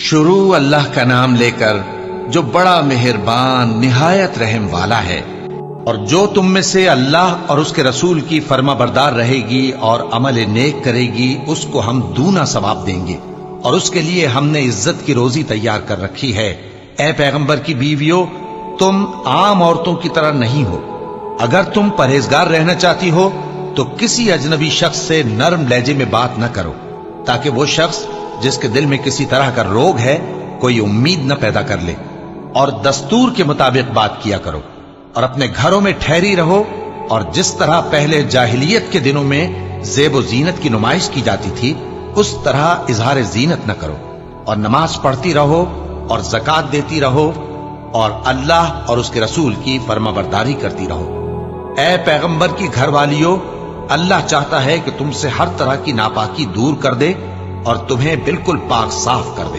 شروع اللہ کا نام لے کر جو بڑا مہربان نہایت رحم والا ہے۔ اور جو تم میں سے اللہ اور اس کے رسول کی فرما بردار رہے گی اور عمل نیک کرے گی اس کو ہم دونا ثواب دیں گے، اور اس کے لیے ہم نے عزت کی روزی تیار کر رکھی ہے۔ اے پیغمبر کی بیویوں، تم عام عورتوں کی طرح نہیں ہو۔ اگر تم پرہیزگار رہنا چاہتی ہو تو کسی اجنبی شخص سے نرم لہجے میں بات نہ کرو، تاکہ وہ شخص جس کے دل میں کسی طرح کا روگ ہے کوئی امید نہ پیدا کر لے۔ اور دستور کے مطابق بات کیا کرو، اور اپنے گھروں میں ٹھہری رہو، اور جس طرح پہلے جاہلیت کے دنوں میں زیب و زینت کی نمائش کی جاتی تھی اس طرح اظہار زینت نہ کرو، اور نماز پڑھتی رہو اور زکوٰۃ دیتی رہو، اور اللہ اور اس کے رسول کی فرما برداری کرتی رہو۔ اے پیغمبر کی گھر والیوں، اللہ چاہتا ہے کہ تم سے ہر طرح کی ناپاکی دور کر دے اور تمہیں بالکل پاک صاف کر دے۔